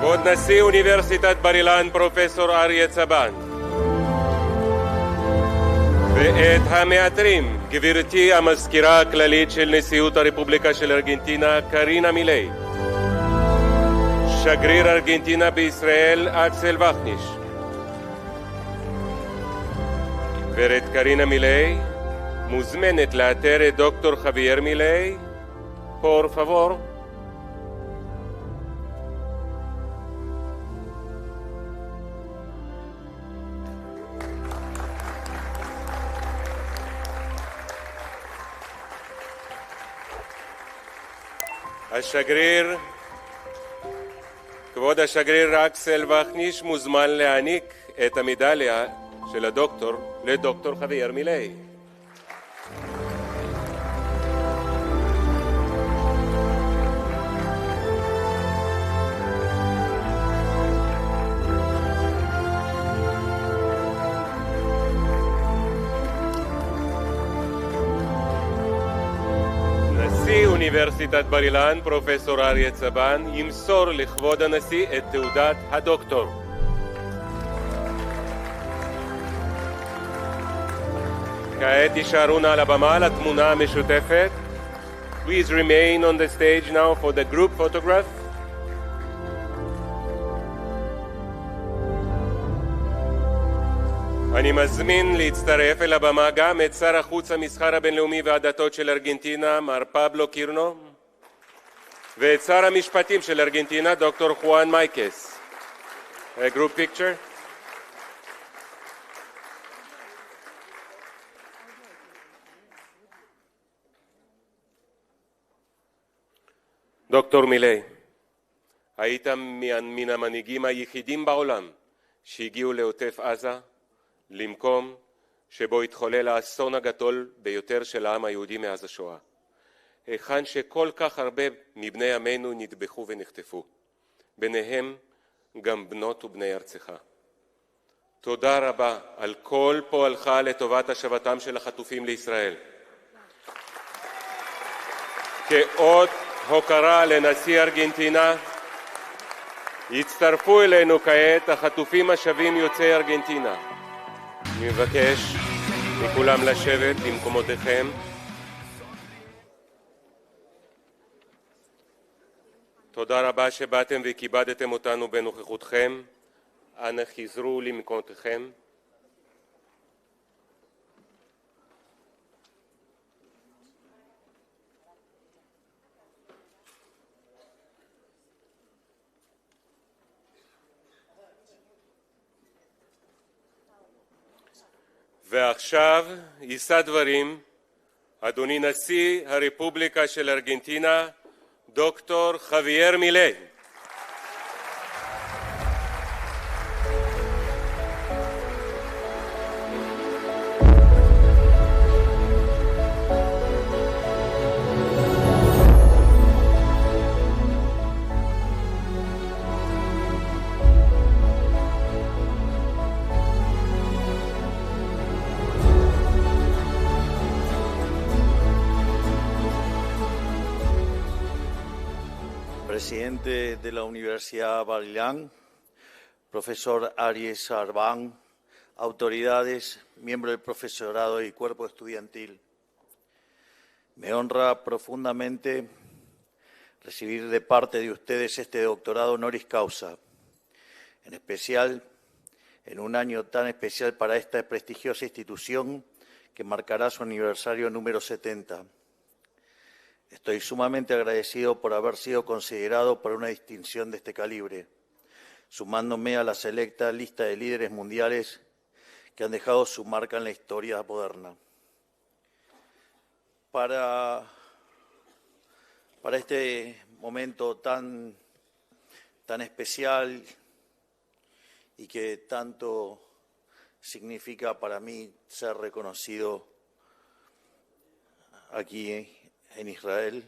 כבוד נשיא אוניברסיטת בר אילן פרופסור אריה צבן, ואת המאתרים גברתי המזכירה הכללית של נשיאות הרפובליקה של ארגנטינה קרינה מילי, שגריר ארגנטינה בישראל אקסל וכניש. גברת קרינה מילי מוזמנת לאתר את דוקטור חבייר מילי. por favor. כבוד השגריר אקסל וכניש מוזמן להעניק את המדליה של הדוקטור לדוקטור חבייר מילי. אוניברסיטת בר אילן פרופסור אריה צבן ימסור לכבוד הנשיא את תעודת הדוקטור. כעת יישארו נא על הבמה לתמונה המשותפת. Please remain on the stage now for the group photograph. אני מזמין להצטרף אל הבמה גם את שר החוץ המסחר הבינלאומי והדתות של ארגנטינה, מר פבלו קירנו, ואת שר המשפטים של ארגנטינה, דוקטור חואן מייקס. A group picture. דוקטור מילי, היית מן המנהיגים היחידים בעולם שהגיעו לעוטף עזה, למקום שבו התחולל האסון הגדול ביותר של העם היהודי מאז השואה, היכן שכל כך הרבה מבני עמנו נטבחו ונחטפו, ביניהם גם בנות ובני ארצך. תודה רבה על כל פועלך לטובת השבתם של החטופים לישראל. כאות הוקרה לנשיא ארגנטינה, הצטרפו אלינו כעת החטופים השבים יוצאי ארגנטינה. אני מבקש מכולם לשבת במקומותיכם. תודה רבה שבאתם וכיבדתם אותנו בנוכחותכם. אנא חזרו למקומותיכם. ועכשיו יישא דברים אדוני נשיא הרפובליקה של ארגנטינה, דוקטור חבייר מילי. Presidente de la Universidad Bar Ilan, profesor Aries Sarván, autoridades, miembros del profesorado y cuerpo estudiantil. Me honra profundamente recibir de parte de ustedes este doctorado honoris causa, en especial en un año tan especial para esta prestigiosa institución que marcará su aniversario número 70. Estoy sumamente agradecido por haber sido considerado para una distinción de este calibre, sumándome a la selecta lista de líderes mundiales que han dejado su marca en la historia moderna. Para este momento tan especial y que tanto significa para mí ser reconocido aquí en Israel,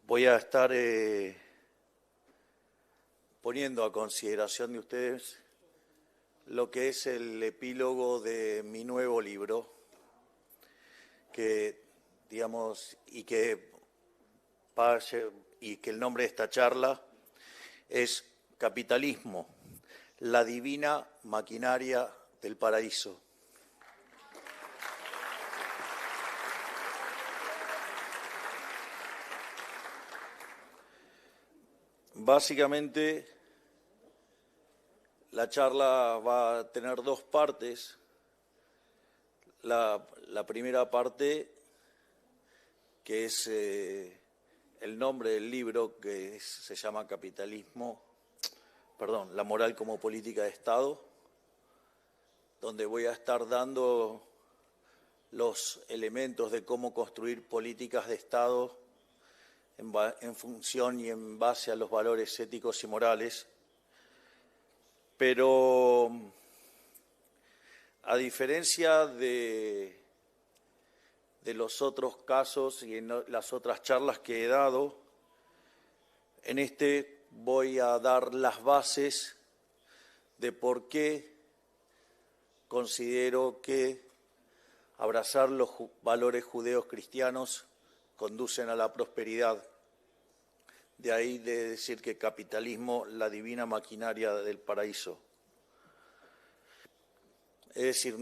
voy a estar poniendo a consideración de ustedes lo que es el epílogo de mi nuevo libro, que, digamos, y que y que el nombre de esta charla es Capitalismo, la divina maquinaria del paraíso. Básicamente, la charla va a tener dos partes. La primera parte, que es el nombre del libro, que se llama La moral como política de Estado, donde voy a estar dando los elementos de cómo construir políticas de Estado en función y en base a los valores éticos y morales. Pero a diferencia de los otros casos y en las otras charlas que he dado, en este voy a dar las bases de por qué considero que abrazar los valores judeos cristianos conducen a la prosperidad. De ahí de decir que capitalismo, la divina maquinaria del paraíso. Es decir,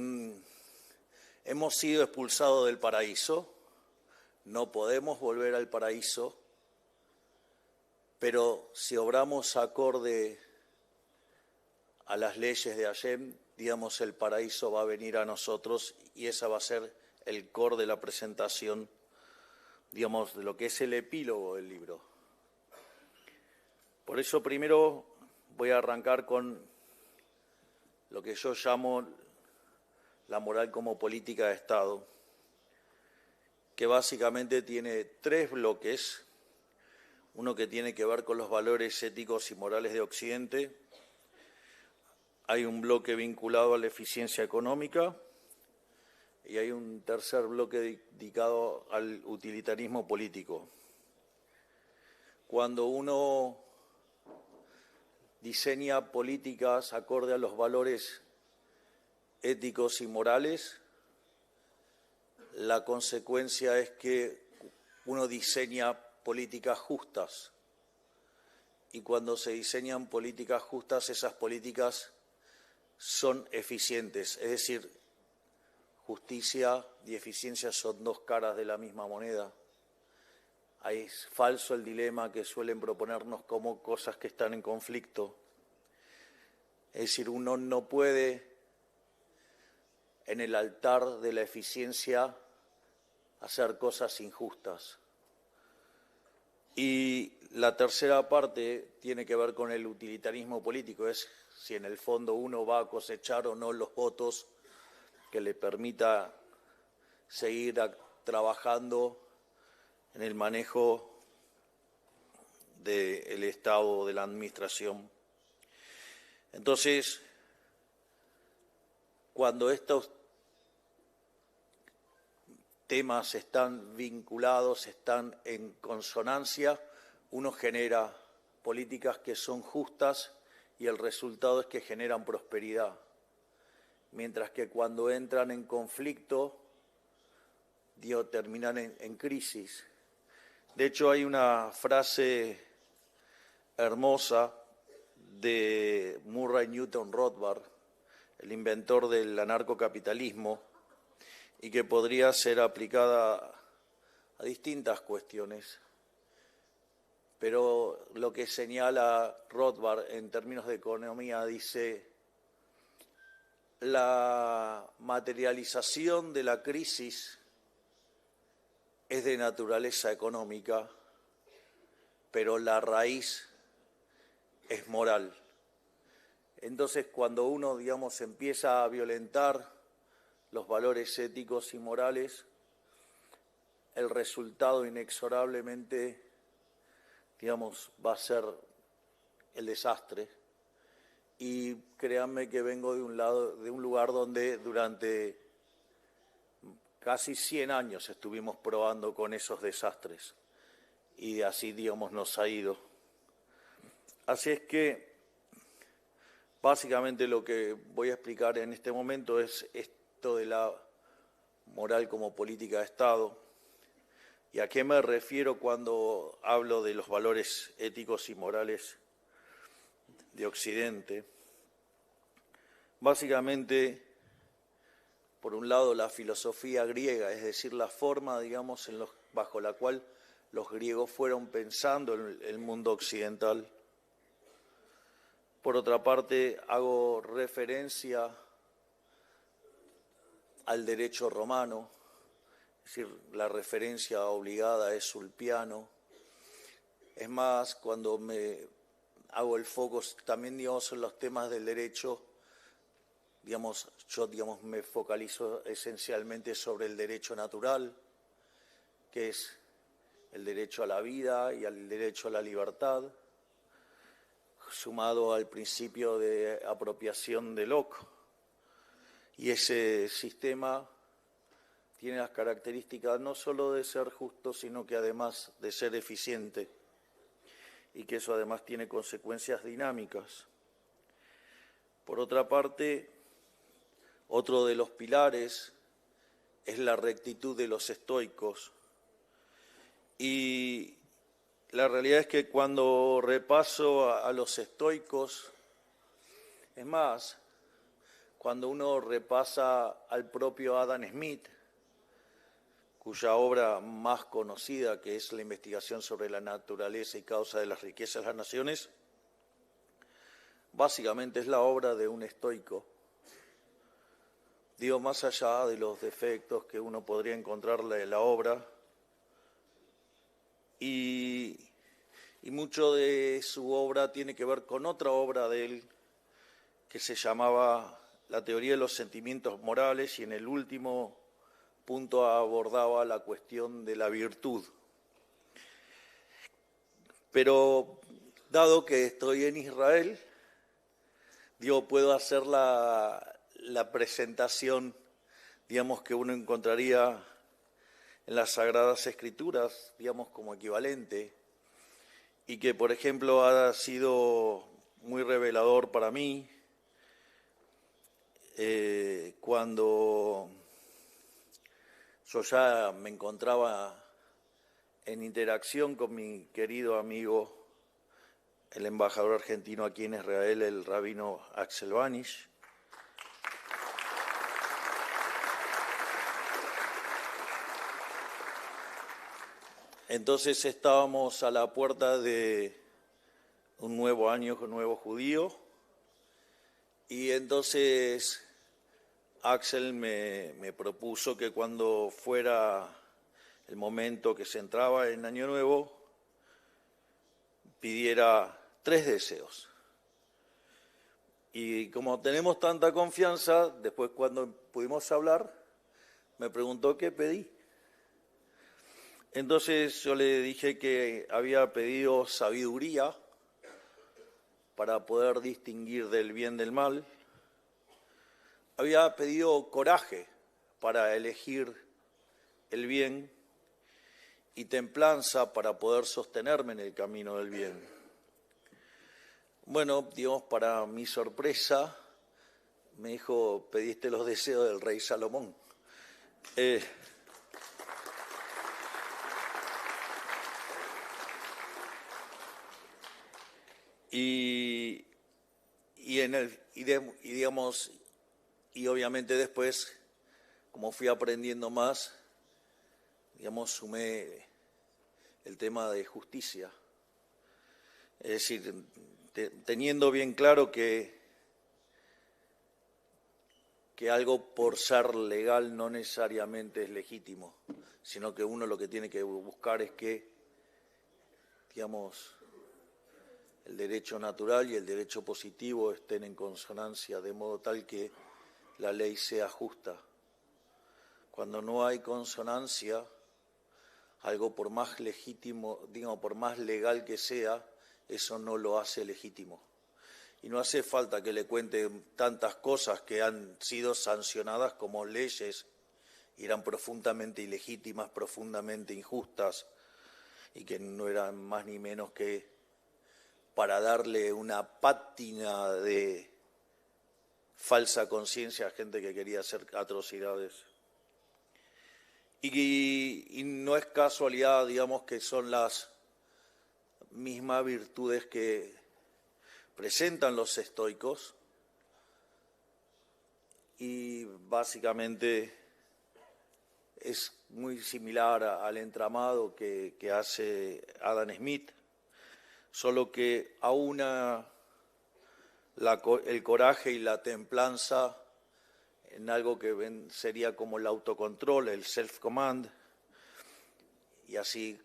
hemos sido expulsados del paraíso, no podemos volver al paraíso, pero si obramos acorde a las leyes de Hashem, digamos, el paraíso va a venir a nosotros y esa va a ser el core de la presentación, digamos, de lo que es el epílogo del libro. Por eso primero voy a arrancar con lo que yo llamo la moral como política de Estado, que básicamente tiene tres bloques. Uno que tiene que ver con los valores éticos y morales de Occidente. Hay un bloque vinculado a la eficiencia económica y hay un tercer bloque dedicado al utilitarismo político. Cuando uno diseña políticas acorde a los valores éticos y morales, la consecuencia es que uno diseña políticas justas. Y cuando se diseñan políticas justas, esas políticas son eficientes. Es decir, justicia y eficiencia son dos caras de la misma moneda. Es falso el dilema que suelen proponernos como cosas que están en conflicto. Es decir, uno no puede en el altar de la eficiencia hacer cosas injustas. Y la tercera parte tiene que ver con el utilitarismo político, es si en el fondo uno va a cosechar o no los votos que le permita seguir trabajando en el manejo del Estado, de la administración. Entonces, cuando estos temas están vinculados, están en consonancia, uno genera políticas que son justas y el resultado es que generan prosperidad. Mientras que cuando entran en conflicto, terminan en crisis. De hecho, hay una frase hermosa de Murray Newton Rothbard, el inventor del anarcocapitalismo, y que podría ser aplicada a distintas cuestiones. Pero lo que señala Rothbard en términos de economía dice: la materialización de la crisis es de naturaleza económica, pero la raíz es moral. Entonces, cuando uno, digamos, empieza a violentar los valores éticos y morales, el resultado inexorablemente, digamos, va a ser el desastre. Y créanme que vengo de un lugar donde durante casi 100 años estuvimos probando con esos desastres y así, digamos, nos ha ido. Así es que básicamente lo que voy a explicar en este momento es esto de la moral como política de Estado. ¿Y a qué me refiero cuando hablo de los valores éticos y morales de Occidente? Básicamente, por un lado, la filosofía griega, es decir, la forma, digamos, bajo la cual los griegos fueron pensando en el mundo occidental. Por otra parte, hago referencia al derecho romano, es decir, la referencia obligada es Ulpiano. Es más, cuando me hago el foco también, digamos, en los temas del derecho, digamos, yo me focalizo esencialmente sobre el derecho natural, que es el derecho a la vida y al derecho a la libertad, sumado al principio de apropiación de Locke. Y ese sistema tiene las características no solo de ser justo, sino que además de ser eficiente, y que eso además tiene consecuencias dinámicas. Por otra parte, otro de los pilares es la rectitud de los estoicos. Y la realidad es que cuando repaso a los estoicos, es más, cuando uno repasa al propio Adam Smith, cuya obra más conocida, que es la investigación sobre la naturaleza y causa de las riquezas de las naciones, básicamente es la obra de un estoico. Digo, más allá de los defectos que uno podría encontrarle en la obra, y mucho de su obra tiene que ver con otra obra de él que se llamaba La teoría de los sentimientos morales, y en el último punto abordaba la cuestión de la virtud. Pero dado que estoy en Israel, puedo hacer la presentación, digamos, que uno encontraría en las Sagradas Escrituras, digamos, como equivalente, y que, por ejemplo, ha sido muy revelador para mí cuando yo ya me encontraba en interacción con mi querido amigo, el embajador argentino aquí en Israel, el rabino Axel Vanish. Entonces estábamos a la puerta de un nuevo año con nuevo judío, y entonces Axel me propuso que cuando fuera el momento que se entraba en Año Nuevo, pidiera 3 deseos. Y como tenemos tanta confianza, después cuando pudimos hablar, me preguntó qué pedí. Entonces yo le dije que había pedido sabiduría para poder distinguir del bien del mal. Había pedido coraje para elegir el bien y templanza para poder sostenerme en el camino del bien. Bueno, digamos, para mi sorpresa, me dijo, pediste los deseos del rey Salomón. Y obviamente después, como fui aprendiendo más, digamos, sumé el tema de justicia. Es decir, teniendo bien claro que algo por ser legal no necesariamente es legítimo, sino que uno lo que tiene que buscar es que, digamos, el derecho natural y el derecho positivo estén en consonancia, de modo tal que la ley sea justa. Cuando no hay consonancia, algo por más legítimo, digamos, por más legal que sea, eso no lo hace legítimo. Y no hace falta que le cuente tantas cosas que han sido sancionadas como leyes y eran profundamente ilegítimas, profundamente injustas, y que no eran más ni menos que para darle una pátina de falsa conciencia a gente que quería hacer atrocidades. Y no es casualidad, digamos, que son las mismas virtudes que presentan los estoicos y básicamente es muy similar al entramado que hace Adam Smith, solo que aúna el coraje y la templanza en algo que sería como el autocontrol, el self-command, y así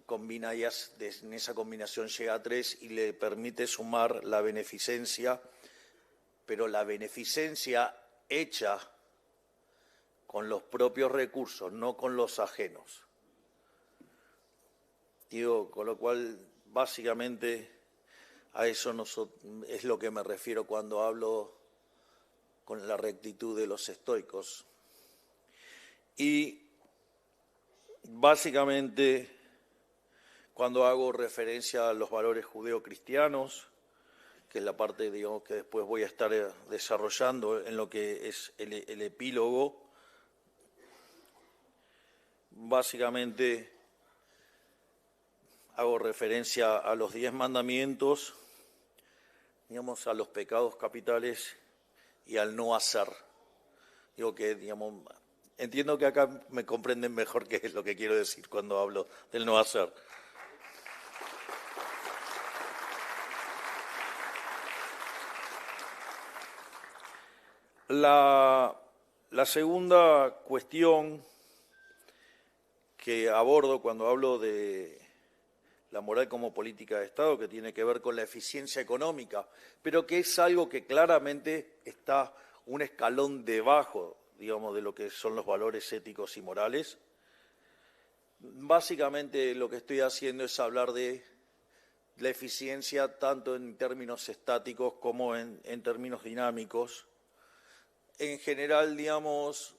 combina ellas, en esa combinación llega a 3 y le permite sumar la beneficencia, pero la beneficencia hecha con los propios recursos, no con los ajenos. Digo, con lo cual, básicamente, a eso es lo que me refiero cuando hablo con la rectitud de los estoicos. Y básicamente, cuando hago referencia a los valores judeocristianos, que es la parte, digamos, que después voy a estar desarrollando en lo que es el epílogo, básicamente hago referencia a los 10 mandamientos, digamos, a los pecados capitales y al no hacer. Digo que, digamos, entiendo que acá me comprenden mejor qué es lo que quiero decir cuando hablo del no hacer. La segunda cuestión que abordo cuando hablo de la moral como política de Estado, que tiene que ver con la eficiencia económica, pero que es algo que claramente está un escalón debajo, digamos, de lo que son los valores éticos y morales. Básicamente lo que estoy haciendo es hablar de la eficiencia tanto en términos estáticos como en términos dinámicos. En general, digamos,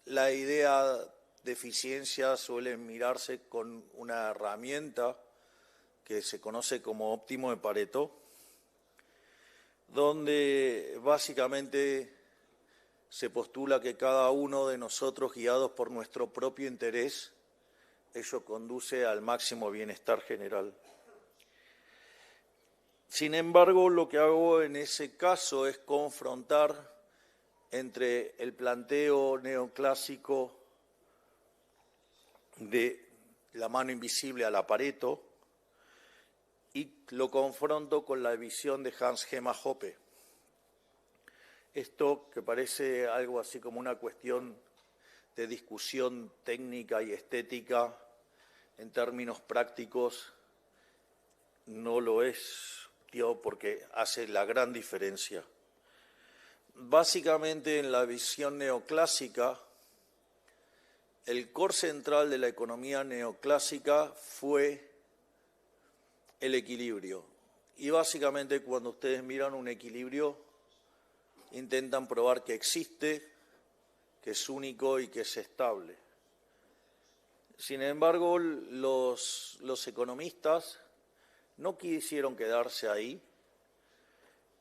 la idea de eficiencia suele mirarse con una herramienta que se conoce como óptimo de Pareto, donde básicamente se postula que cada uno de nosotros, guiados por nuestro propio interés, ello conduce al máximo bienestar general. Sin embargo, lo que hago en ese caso es confrontar entre el planteo neoclásico de la mano invisible a la Pareto y lo confronto con la visión de Hans Hermann Hoppe. Esto, que parece algo así como una cuestión de discusión técnica y estética, en términos prácticos, no lo es, tío, porque hace la gran diferencia. Básicamente, en la visión neoclásica, el core central de la economía neoclásica fue el equilibrio. Y básicamente, cuando ustedes miran un equilibrio, intentan probar que existe, que es único y que es estable. Sin embargo, los economistas no quisieron quedarse ahí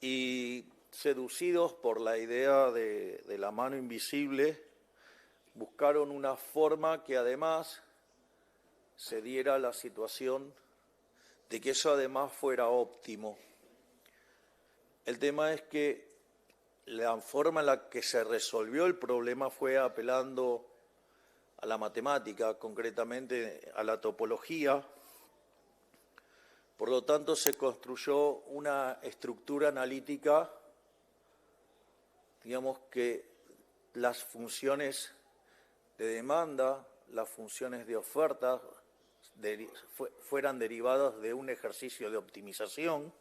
y, seducidos por la idea de la mano invisible, buscaron una forma que además se diera la situación de que eso además fuera óptimo. El tema es que la forma en la que se resolvió el problema fue apelando a la matemática, concretamente a la topología. Por lo tanto, se construyó una estructura analítica, digamos, que las funciones de demanda, las funciones de oferta, fueran derivadas de un ejercicio de optimización,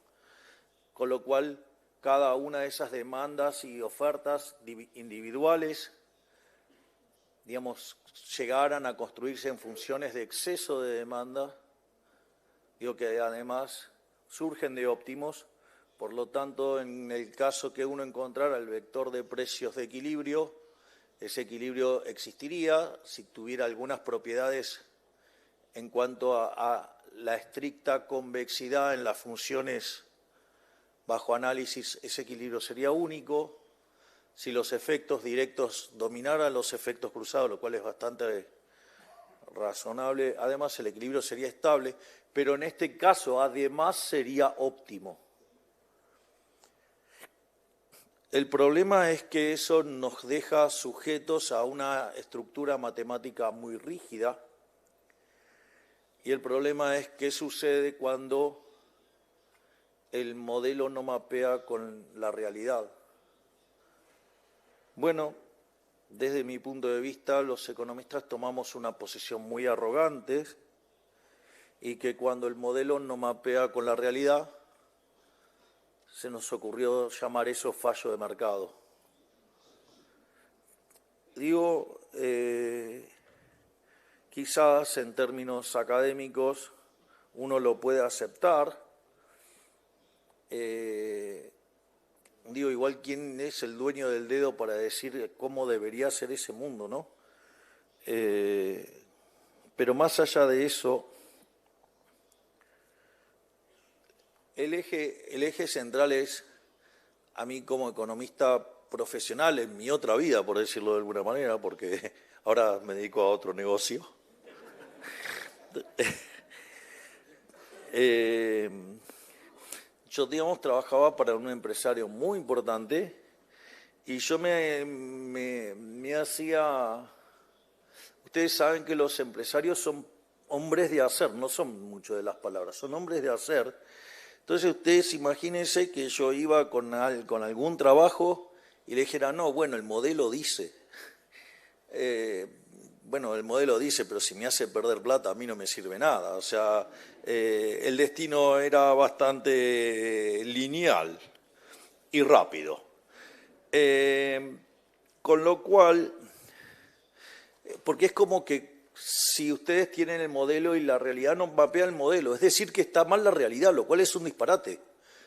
con lo cual cada una de esas demandas y ofertas individuales, digamos, llegaran a construirse en funciones de exceso de demanda, digo que además surgen de óptimos. Por lo tanto, en el caso que uno encontrara el vector de precios de equilibrio, ese equilibrio existiría si tuviera algunas propiedades en cuanto a la estricta convexidad en las funciones bajo análisis, ese equilibrio sería único. Si los efectos directos dominaran los efectos cruzados, lo cual es bastante razonable, además el equilibrio sería estable, pero en este caso además sería óptimo. El problema es que eso nos deja sujetos a una estructura matemática muy rígida, y el problema es qué sucede cuando el modelo no mapea con la realidad. Bueno, desde mi punto de vista, los economistas tomamos una posición muy arrogante y que cuando el modelo no mapea con la realidad, se nos ocurrió llamar eso fallo de mercado. Digo, quizás en términos académicos uno lo puede aceptar. Digo, igual quién es el dueño del dedo para decir cómo debería ser ese mundo, ¿no? Pero más allá de eso, el eje central es, a mí como economista profesional, en mi otra vida, por decirlo de alguna manera, porque ahora me dedico a otro negocio. Yo, digamos, trabajaba para un empresario muy importante y yo me hacía... Ustedes saben que los empresarios son hombres de hacer, no son mucho de las palabras, son hombres de hacer. Entonces ustedes imagínense que yo iba con algún trabajo y le dijera, no, bueno, el modelo dice. Bueno, el modelo dice, pero si me hace perder plata a mí no me sirve nada. O sea, el destino era bastante lineal y rápido. Con lo cual, porque es como que si ustedes tienen el modelo y la realidad no mapea el modelo, es decir, que está mal la realidad, lo cual es un disparate.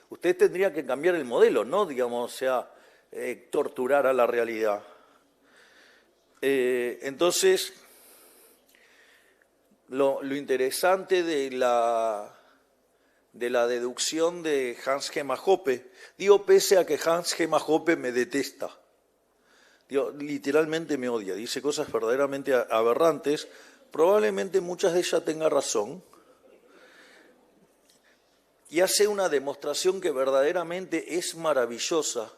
Ustedes tendrían que cambiar el modelo, no, digamos, o sea, torturar a la realidad. Entonces, lo interesante de la deducción de Hans Gemma Hoppe, digo pese a que Hans Gemma Hoppe me detesta, digo, literalmente me odia, dice cosas verdaderamente aberrantes, probablemente muchas de ellas tenga razón, y hace una demostración que verdaderamente es maravillosa.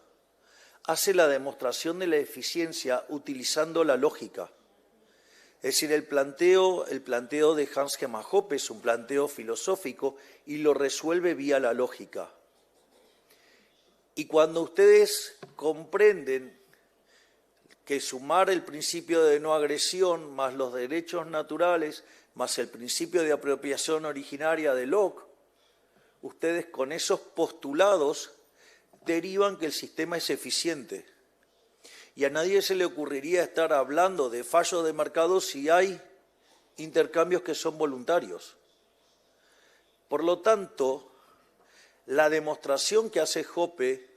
Hace la demostración de la eficiencia utilizando la lógica. Es decir, el planteo de Hans Gemma Hoppe es un planteo filosófico y lo resuelve vía la lógica. Y cuando ustedes comprenden que sumar el principio de no agresión más los derechos naturales más el principio de apropiación originaria de Locke, ustedes con esos postulados derivan que el sistema es eficiente. Y a nadie se le ocurriría estar hablando de fallo de mercado si hay intercambios que son voluntarios. Por lo tanto, la demostración que hace Hoppe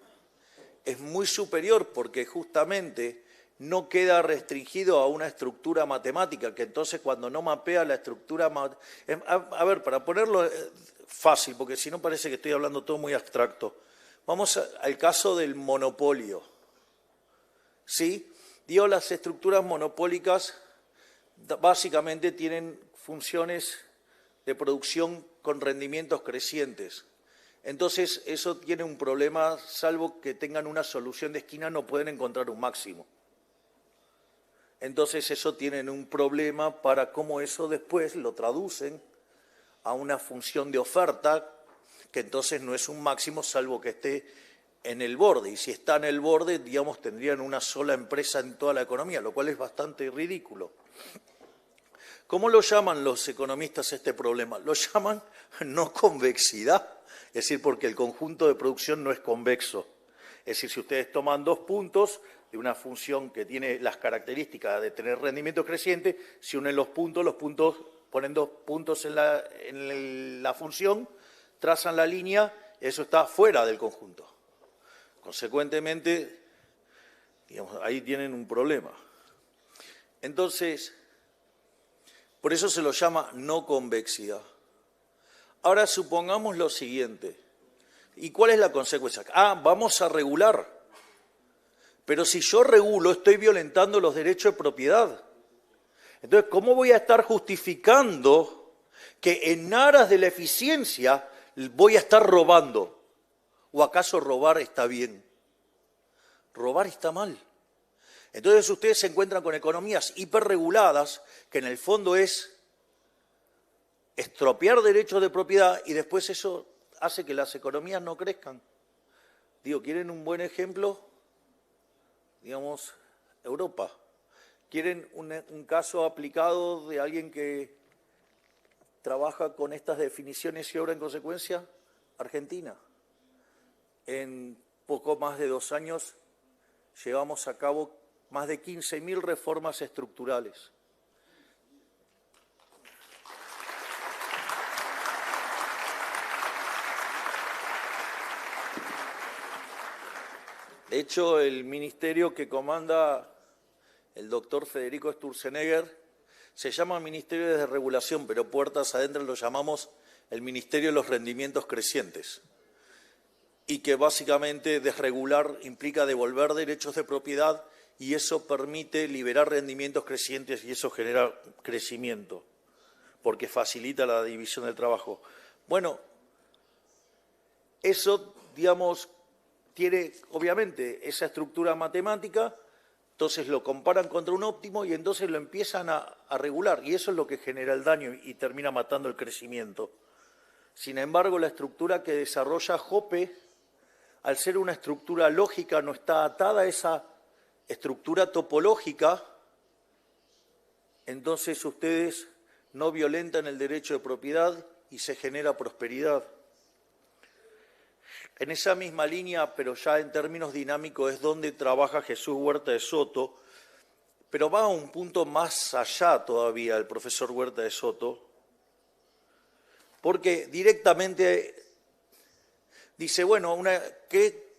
es muy superior porque justamente no queda restringido a una estructura matemática, que entonces cuando no mapea la estructura... A ver, para ponerlo fácil, porque si no parece que estoy hablando todo muy abstracto. Vamos al caso del monopolio. ¿Sí? Digo, las estructuras monopólicas básicamente tienen funciones de producción con rendimientos crecientes. Entonces, eso tiene un problema, salvo que tengan una solución de esquina, no pueden encontrar un máximo. Entonces, eso tienen un problema para cómo eso después lo traducen a una función de oferta, que entonces no es un máximo salvo que esté en el borde. Y si está en el borde, digamos, tendrían una sola empresa en toda la economía, lo cual es bastante ridículo. ¿Cómo lo llaman los economistas este problema? Lo llaman no convexidad, es decir, porque el conjunto de producción no es convexo. Es decir, si ustedes toman dos puntos de una función que tiene las características de tener rendimiento creciente, si unen los puntos ponen dos puntos en la función, trazan la línea, eso está fuera del conjunto. Consecuentemente, digamos, ahí tienen un problema. Entonces, por eso se lo llama no convexidad. Ahora supongamos lo siguiente. ¿Y cuál es la consecuencia? Vamos a regular. Pero si yo regulo, estoy violentando los derechos de propiedad. Entonces, ¿cómo voy a estar justificando que en aras de la eficiencia voy a estar robando? ¿O acaso robar está bien? Robar está mal. Entonces ustedes se encuentran con economías hiperreguladas, que en el fondo es estropear derechos de propiedad y después eso hace que las economías no crezcan. Digo, ¿quieren un buen ejemplo? Digamos, Europa. ¿Quieren un caso aplicado de alguien que trabaja con estas definiciones y obra en consecuencia? Argentina. En poco más de 2 años llevamos a cabo más de 15.000 reformas estructurales. De hecho, el ministerio que comanda el doctor Federico Sturzenegger se llama Ministerio de Desregulación, pero puertas adentro lo llamamos el Ministerio de los Rendimientos Crecientes. Y que básicamente desregular implica devolver derechos de propiedad y eso permite liberar rendimientos crecientes y eso genera crecimiento, porque facilita la división del trabajo. Bueno, eso, digamos, tiene obviamente esa estructura matemática, entonces lo comparan contra un óptimo y entonces lo empiezan a regular y eso es lo que genera el daño y termina matando el crecimiento. Sin embargo, la estructura que desarrolla Hoppe, al ser una estructura lógica, no está atada a esa estructura topológica, entonces ustedes no violentan el derecho de propiedad y se genera prosperidad. En esa misma línea, pero ya en términos dinámicos, es donde trabaja Jesús Huerta de Soto, pero va a un punto más allá todavía el profesor Huerta de Soto, porque directamente dice, bueno,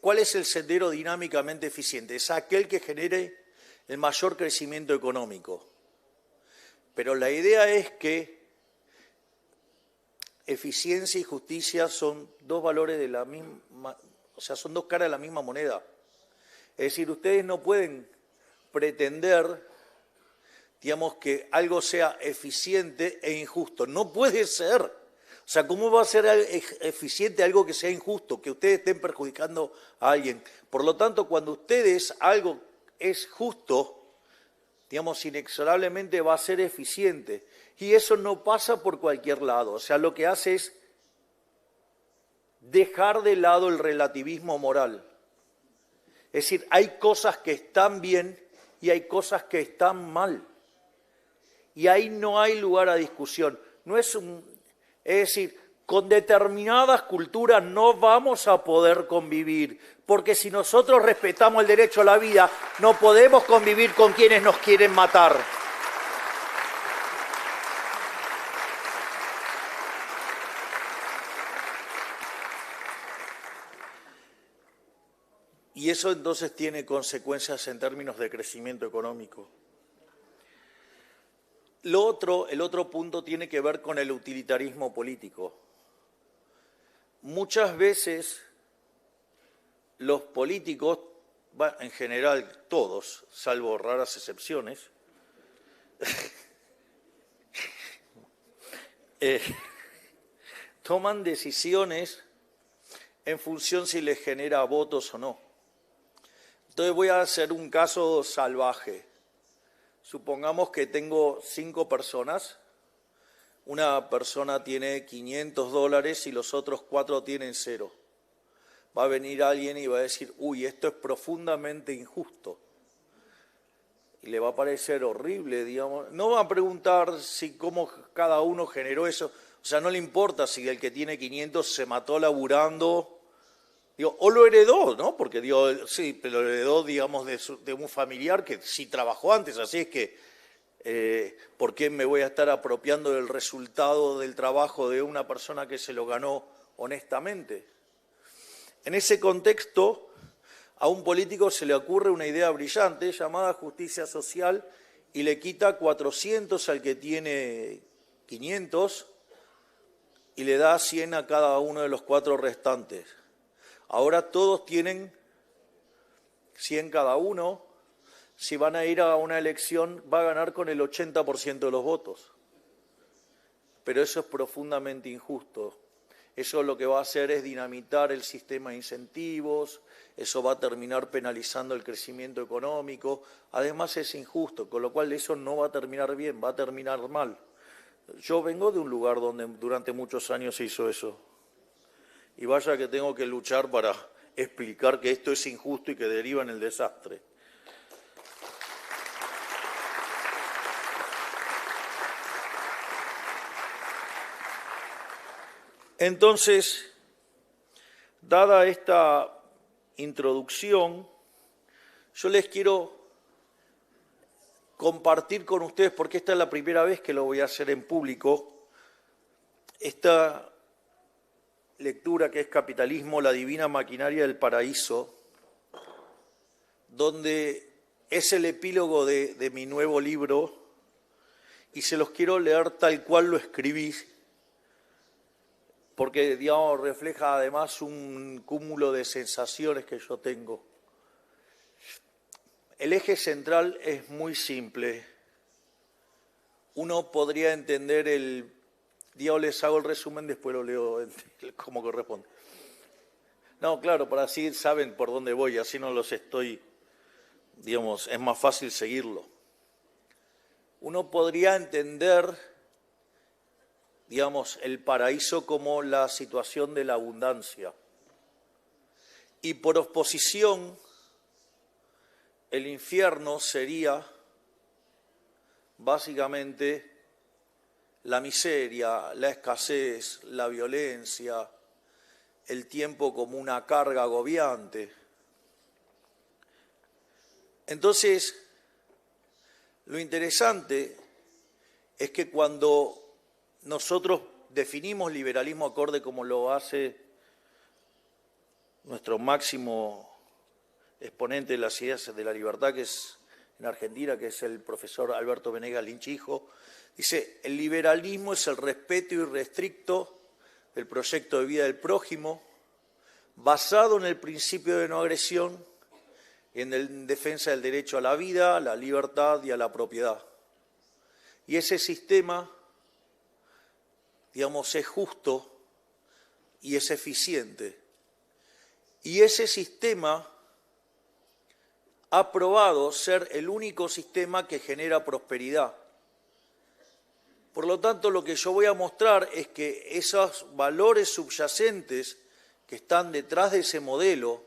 ¿cuál es el sendero dinámicamente eficiente? Es aquel que genere el mayor crecimiento económico. Pero la idea es que eficiencia y justicia son dos valores de la misma, o sea, son dos caras de la misma moneda. Es decir, ustedes no pueden pretender, digamos, que algo sea eficiente e injusto. No puede ser. O sea, ¿cómo va a ser eficiente algo que sea injusto, que ustedes estén perjudicando a alguien? Por lo tanto, cuando ustedes algo es justo, digamos, inexorablemente va a ser eficiente. Y eso no pasa por cualquier lado. O sea, lo que hace es dejar de lado el relativismo moral. Es decir, hay cosas que están bien y hay cosas que están mal. Y ahí no hay lugar a discusión. Es decir, con determinadas culturas no vamos a poder convivir, porque si nosotros respetamos el derecho a la vida, no podemos convivir con quienes nos quieren matar. Y eso entonces tiene consecuencias en términos de crecimiento económico. El otro punto tiene que ver con el utilitarismo político. Muchas veces los políticos, en general todos, salvo raras excepciones, toman decisiones en función si les genera votos o no. Entonces voy a hacer un caso salvaje. Supongamos que tengo 5 personas. Una persona tiene $500 y los otros 4 tienen 0. Va a venir alguien y va a decir, uy, esto es profundamente injusto. Y le va a parecer horrible, digamos. No va a preguntar cómo cada uno generó eso. O sea, no le importa si el que tiene 500 se mató laburando. Digo, o lo heredó, ¿no? Porque digo, sí, pero lo heredó, digamos, de un familiar que sí trabajó antes, así es que, ¿por qué me voy a estar apropiando del resultado del trabajo de una persona que se lo ganó honestamente? En ese contexto, a un político se le ocurre una idea brillante llamada justicia social y le quita 400 al que tiene 500 y le da 100 a cada uno de los 4 restantes. Ahora todos tienen 100 cada uno, si van a ir a una elección, va a ganar con el 80% de los votos. Pero eso es profundamente injusto. Eso lo que va a hacer es dinamitar el sistema de incentivos, eso va a terminar penalizando el crecimiento económico, además es injusto, con lo cual eso no va a terminar bien, va a terminar mal. Yo vengo de un lugar donde durante muchos años se hizo eso. Y vaya que tengo que luchar para explicar que esto es injusto y que deriva en el desastre. Entonces, dada esta introducción, yo les quiero compartir con ustedes, porque esta es la primera vez que lo voy a hacer en público, esta lectura que es Capitalismo, la divina maquinaria del paraíso, donde es el epílogo de mi nuevo libro, y se los quiero leer tal cual lo escribí, porque, digamos, refleja además un cúmulo de sensaciones que yo tengo. El eje central es muy simple. Uno podría entender digamos, les hago el resumen, después lo leo como corresponde. No, claro, para así saben por dónde voy, así no los estoy, digamos, es más fácil seguirlo. Uno podría entender, digamos, el paraíso como la situación de la abundancia. Y por oposición, el infierno sería básicamente la miseria, la escasez, la violencia, el tiempo como una carga agobiante. Entonces, lo interesante es que cuando nosotros definimos liberalismo acorde como lo hace nuestro máximo exponente de las ideas de la libertad, que es en Argentina, que es el profesor Alberto Venegas Lynch hijo, dice, el liberalismo es el respeto irrestricto del proyecto de vida del prójimo, basado en el principio de no agresión y en defensa del derecho a la vida, a la libertad y a la propiedad. Y ese sistema, digamos, es justo y es eficiente. Y ese sistema ha probado ser el único sistema que genera prosperidad. Por lo tanto, lo que yo voy a mostrar es que esos valores subyacentes que están detrás de ese modelo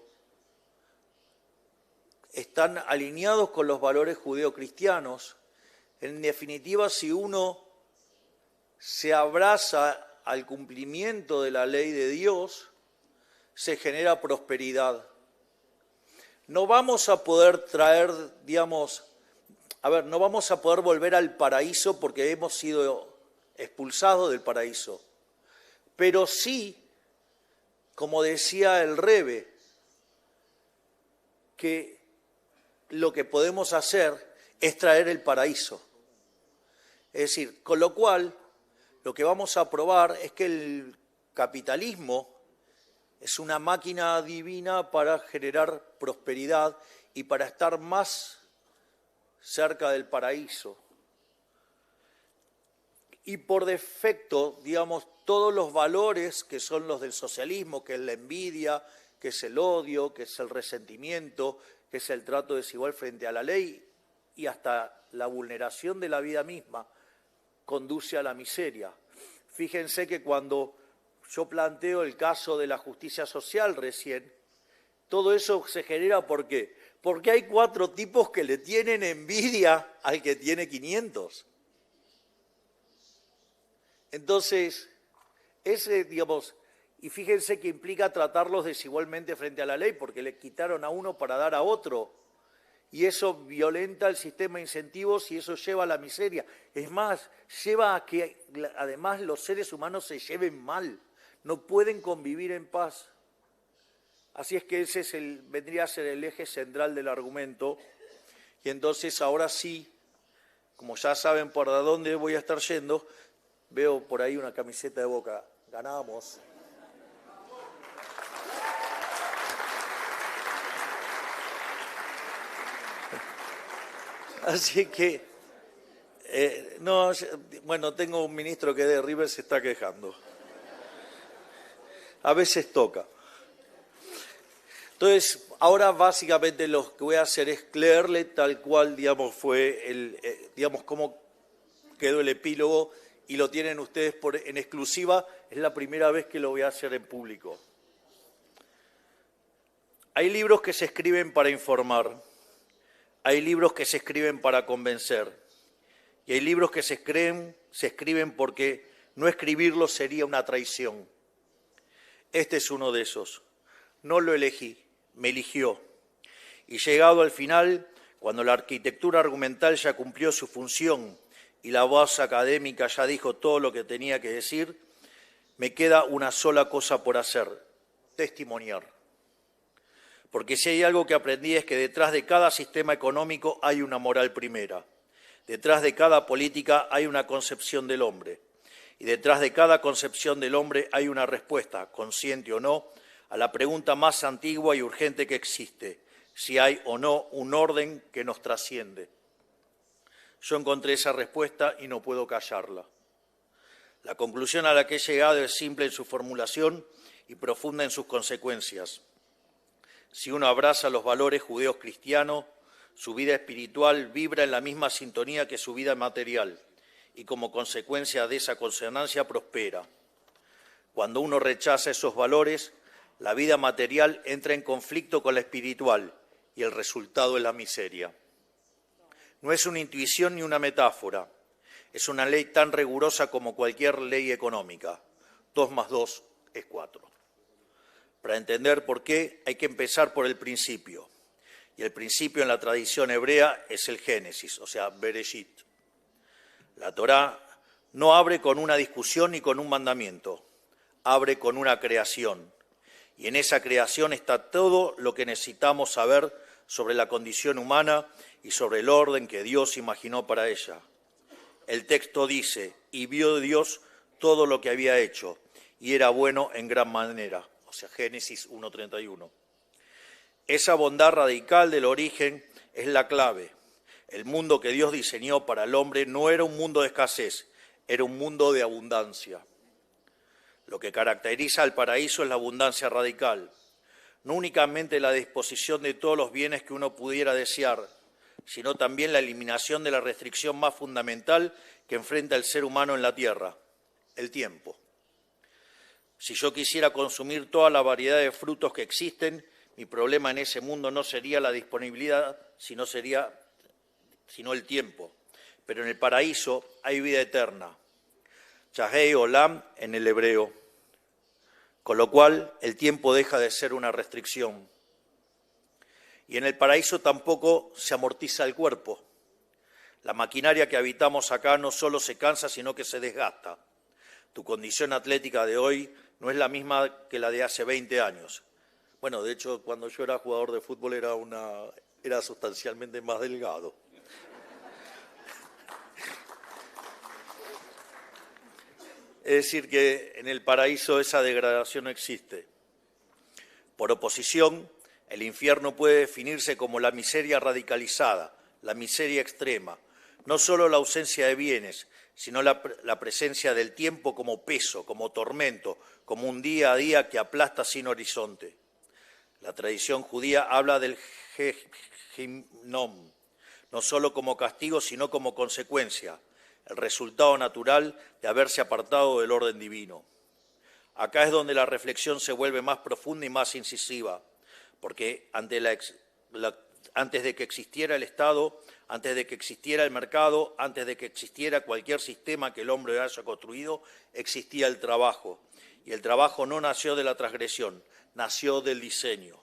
están alineados con los valores judeocristianos. En definitiva, si uno se abraza al cumplimiento de la ley de Dios, se genera prosperidad. No vamos a poder traer, digamos, no vamos a poder volver al paraíso porque hemos sido expulsados del paraíso. Pero sí, como decía el Rebbe, que lo que podemos hacer es traer el paraíso. Es decir, con lo cual, lo que vamos a probar es que el capitalismo es una máquina divina para generar prosperidad y para estar más cerca del paraíso. Y por defecto, digamos, todos los valores que son los del socialismo, que es la envidia, que es el odio, que es el resentimiento, que es el trato desigual frente a la ley y hasta la vulneración de la vida misma, conduce a la miseria. Fíjense que cuando yo planteo el caso de la justicia social recién, todo eso se genera ¿por qué? Porque hay 4 tipos que le tienen envidia al que tiene 500. Entonces, digamos, y fíjense que implica tratarlos desigualmente frente a la ley, porque le quitaron a uno para dar a otro. Y eso violenta el sistema de incentivos y eso lleva a la miseria. Es más, lleva a que además los seres humanos se lleven mal, no pueden convivir en paz. Así es que ese vendría a ser el eje central del argumento. Y entonces ahora sí, como ya saben por dónde voy a estar yendo, veo por ahí una camiseta de Boca. Ganamos. Así que, bueno, tengo un ministro que de River se está quejando. A veces toca. Entonces, ahora básicamente lo que voy a hacer es leerle tal cual, digamos, fue digamos, cómo quedó el epílogo, y lo tienen ustedes en exclusiva. Es la primera vez que lo voy a hacer en público. Hay libros que se escriben para informar, hay libros que se escriben para convencer, y hay libros que se escriben porque no escribirlos sería una traición. Este es uno de esos. No lo elegí, me eligió. Y llegado al final, cuando la arquitectura argumental ya cumplió su función y la voz académica ya dijo todo lo que tenía que decir, me queda una sola cosa por hacer: testimoniar. Porque si hay algo que aprendí es que detrás de cada sistema económico hay una moral primera. Detrás de cada política hay una concepción del hombre. Y detrás de cada concepción del hombre hay una respuesta, consciente o no, a la pregunta más antigua y urgente que existe: si hay o no un orden que nos trasciende. Yo encontré esa respuesta y no puedo callarla. La conclusión a la que he llegado es simple en su formulación y profunda en sus consecuencias. Si uno abraza los valores judeos cristianos, su vida espiritual vibra en la misma sintonía que su vida material, y como consecuencia de esa consonancia prospera. Cuando uno rechaza esos valores, la vida material entra en conflicto con la espiritual, y el resultado es la miseria. No es una intuición ni una metáfora, es una ley tan rigurosa como cualquier ley económica. 2 más 2 es 4. Para entender por qué hay que empezar por el principio. Y el principio en la tradición hebrea es el Génesis, o sea, Bereshit. La Torá no abre con una discusión ni con un mandamiento, abre con una creación. Y en esa creación está todo lo que necesitamos saber sobre la condición humana y sobre el orden que Dios imaginó para ella. El texto dice: y vio Dios todo lo que había hecho, y era bueno en gran manera. O sea, Génesis 1:31. Esa bondad radical del origen es la clave. El mundo que Dios diseñó para el hombre no era un mundo de escasez, era un mundo de abundancia. Lo que caracteriza al paraíso es la abundancia radical. No únicamente la disposición de todos los bienes que uno pudiera desear, sino también la eliminación de la restricción más fundamental que enfrenta el ser humano en la tierra: el tiempo. Si yo quisiera consumir toda la variedad de frutos que existen, mi problema en ese mundo no sería la disponibilidad, sino el tiempo. Pero en el paraíso hay vida eterna. Yahei Olam en el hebreo. Con lo cual el tiempo deja de ser una restricción. Y en el paraíso tampoco se amortiza el cuerpo. La maquinaria que habitamos acá no solo se cansa, sino que se desgasta. Tu condición atlética de hoy no es la misma que la de hace 20 años. Bueno, de hecho, cuando yo era jugador de fútbol era sustancialmente más delgado. Es decir, que en el paraíso esa degradación no existe. Por oposición, el infierno puede definirse como la miseria radicalizada, la miseria extrema, no solo la ausencia de bienes, sino la presencia del tiempo como peso, como tormento, como un día a día que aplasta sin horizonte. La tradición judía habla del Gehinom, no solo como castigo, sino como consecuencia, el resultado natural de haberse apartado del orden divino. Acá es donde la reflexión se vuelve más profunda y más incisiva, porque antes de que existiera el Estado, antes de que existiera el mercado, antes de que existiera cualquier sistema que el hombre haya construido, existía el trabajo. Y el trabajo no nació de la transgresión, nació del diseño.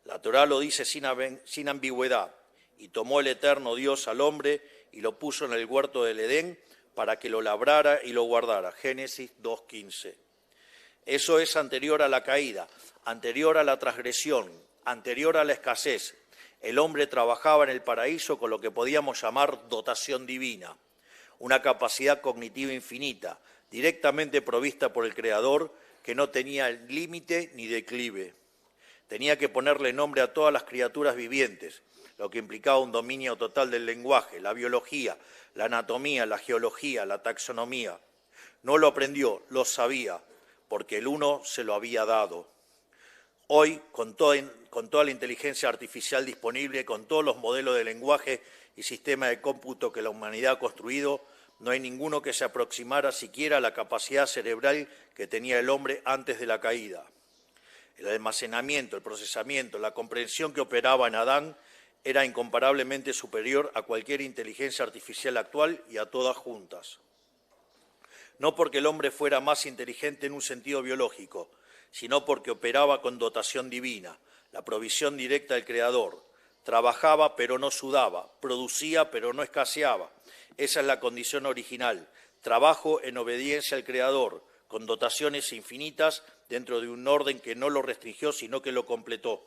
La Torá lo dice sin ambigüedad: y tomó el eterno Dios al hombre y lo puso en el huerto del Edén para que lo labrara y lo guardara. Génesis 2:15. Eso es anterior a la caída, anterior a la transgresión, anterior a la escasez. El hombre trabajaba en el paraíso con lo que podíamos llamar dotación divina, una capacidad cognitiva infinita, directamente provista por el Creador, que no tenía límite ni declive. Tenía que ponerle nombre a todas las criaturas vivientes, lo que implicaba un dominio total del lenguaje, la biología, la anatomía, la geología, la taxonomía. No lo aprendió, lo sabía, porque el uno se lo había dado. Hoy, con toda la inteligencia artificial disponible, con todos los modelos de lenguaje y sistema de cómputo que la humanidad ha construido, no hay ninguno que se aproximara siquiera a la capacidad cerebral que tenía el hombre antes de la caída. El almacenamiento, el procesamiento, la comprensión que operaba en Adán era incomparablemente superior a cualquier inteligencia artificial actual y a todas juntas. No porque el hombre fuera más inteligente en un sentido biológico, sino porque operaba con dotación divina, la provisión directa del Creador. Trabajaba pero no sudaba, producía pero no escaseaba. Esa es la condición original, trabajo en obediencia al Creador, con dotaciones infinitas dentro de un orden que no lo restringió, sino que lo completó.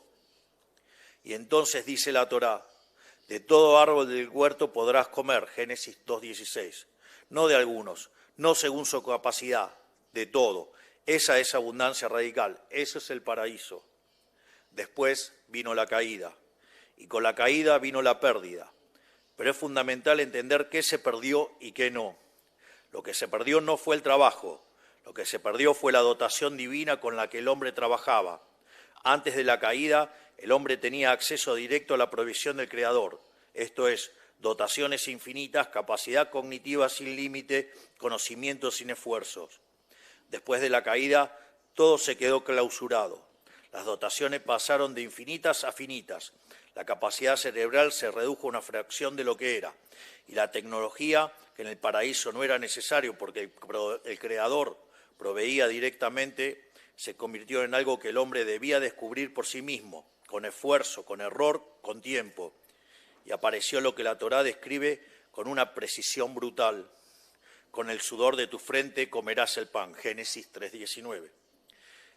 Y entonces dice la Torá, de todo árbol del huerto podrás comer, Génesis 2:16, no de algunos, no según su capacidad, de todo. Esa es abundancia radical, eso es el paraíso. Después vino la caída, y con la caída vino la pérdida. Pero es fundamental entender qué se perdió y qué no. Lo que se perdió no fue el trabajo, lo que se perdió fue la dotación divina con la que el hombre trabajaba. Antes de la caída, el hombre tenía acceso directo a la provisión del Creador, esto es, dotaciones infinitas, capacidad cognitiva sin límite, conocimiento sin esfuerzos. Después de la caída, todo se quedó clausurado. Las dotaciones pasaron de infinitas a finitas. La capacidad cerebral se redujo a una fracción de lo que era. Y la tecnología, que en el paraíso no era necesario porque el Creador proveía directamente, se convirtió en algo que el hombre debía descubrir por sí mismo, con esfuerzo, con error, con tiempo. Y apareció lo que la Torá describe con una precisión brutal. Con el sudor de tu frente comerás el pan, Génesis 3:19.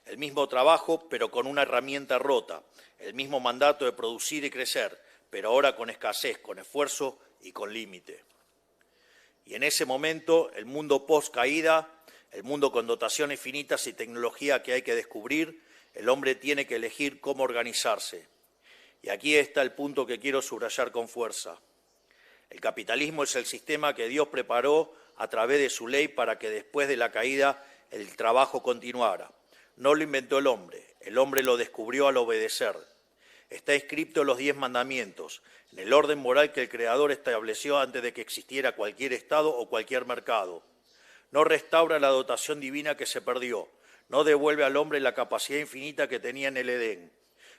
El mismo trabajo, pero con una herramienta rota. El mismo mandato de producir y crecer, pero ahora con escasez, con esfuerzo y con límite. Y en ese momento, el mundo post-caída, el mundo con dotaciones finitas y tecnología que hay que descubrir, el hombre tiene que elegir cómo organizarse. Y aquí está el punto que quiero subrayar con fuerza. El capitalismo es el sistema que Dios preparó a través de su ley para que después de la caída el trabajo continuara. No lo inventó el hombre lo descubrió al obedecer. Está escrito en los 10 mandamientos, en el orden moral que el Creador estableció antes de que existiera cualquier Estado o cualquier mercado. No restaura la dotación divina que se perdió, no devuelve al hombre la capacidad infinita que tenía en el Edén,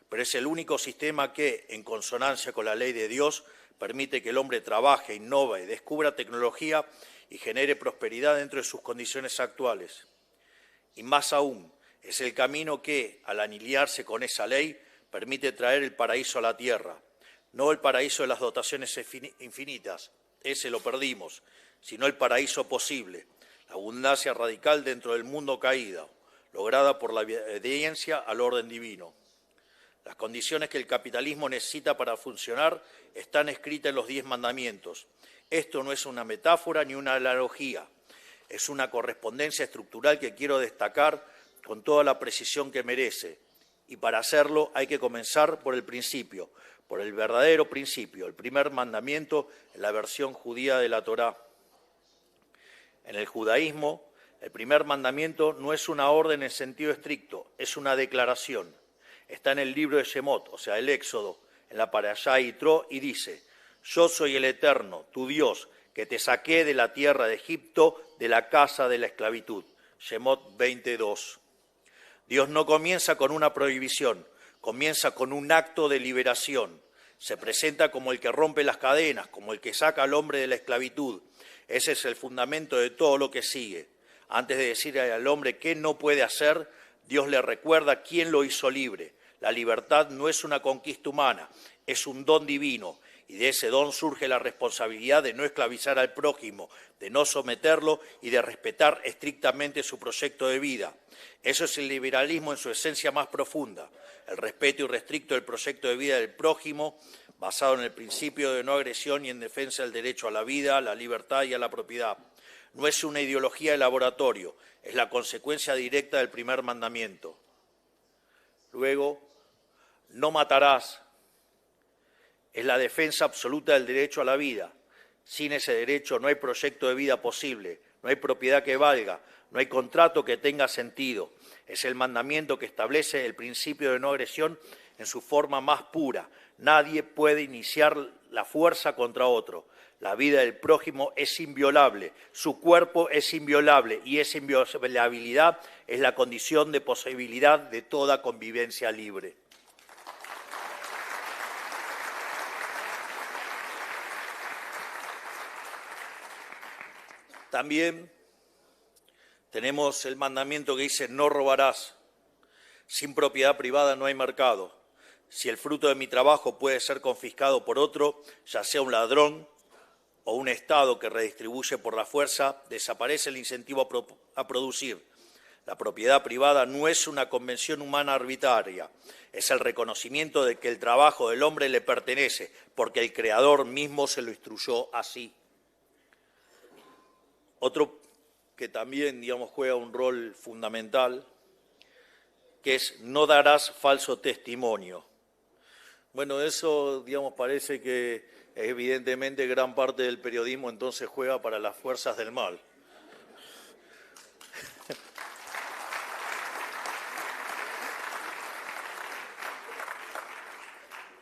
pero es el único sistema que, en consonancia con la ley de Dios, permite que el hombre trabaje, innove, descubra tecnología y genere prosperidad dentro de sus condiciones actuales. Y más aún, es el camino que, al alinearse con esa ley, permite traer el paraíso a la tierra. No el paraíso de las dotaciones infinitas, ese lo perdimos, sino el paraíso posible, la abundancia radical dentro del mundo caído, lograda por la obediencia al orden divino. Las condiciones que el capitalismo necesita para funcionar están escritas en los 10 mandamientos. Esto no es una metáfora ni una analogía, es una correspondencia estructural que quiero destacar con toda la precisión que merece. Y para hacerlo hay que comenzar por el principio, por el verdadero principio, el primer mandamiento en la versión judía de la Torá. En el judaísmo, el primer mandamiento no es una orden en sentido estricto, es una declaración. Está en el libro de Shemot, o sea, el Éxodo, en la Parashá Yitro, y dice: Yo soy el Eterno, tu Dios, que te saqué de la tierra de Egipto, de la casa de la esclavitud. Shemot 20:2. Dios no comienza con una prohibición, comienza con un acto de liberación. Se presenta como el que rompe las cadenas, como el que saca al hombre de la esclavitud. Ese es el fundamento de todo lo que sigue. Antes de decirle al hombre qué no puede hacer, Dios le recuerda quién lo hizo libre. La libertad no es una conquista humana, es un don divino. Y de ese don surge la responsabilidad de no esclavizar al prójimo, de no someterlo y de respetar estrictamente su proyecto de vida. Eso es el liberalismo en su esencia más profunda, el respeto irrestricto del proyecto de vida del prójimo, basado en el principio de no agresión y en defensa del derecho a la vida, a la libertad y a la propiedad. No es una ideología de laboratorio, es la consecuencia directa del primer mandamiento. Luego, no matarás. es la defensa absoluta del derecho a la vida. Sin ese derecho no hay proyecto de vida posible, no hay propiedad que valga, no hay contrato que tenga sentido. Es el mandamiento que establece el principio de no agresión en su forma más pura. Nadie puede iniciar la fuerza contra otro. La vida del prójimo es inviolable, su cuerpo es inviolable y esa inviolabilidad es la condición de posibilidad de toda convivencia libre. También tenemos el mandamiento que dice no robarás. Sin propiedad privada no hay mercado. Si el fruto de mi trabajo puede ser confiscado por otro, ya sea un ladrón o un Estado que redistribuye por la fuerza, desaparece el incentivo a producir. La propiedad privada no es una convención humana arbitraria, es el reconocimiento de que el trabajo del hombre le pertenece, porque el Creador mismo se lo instruyó así. Otro que también, juega un rol fundamental, que es no darás falso testimonio. Bueno, eso, parece que evidentemente gran parte del periodismo entonces juega para las fuerzas del mal.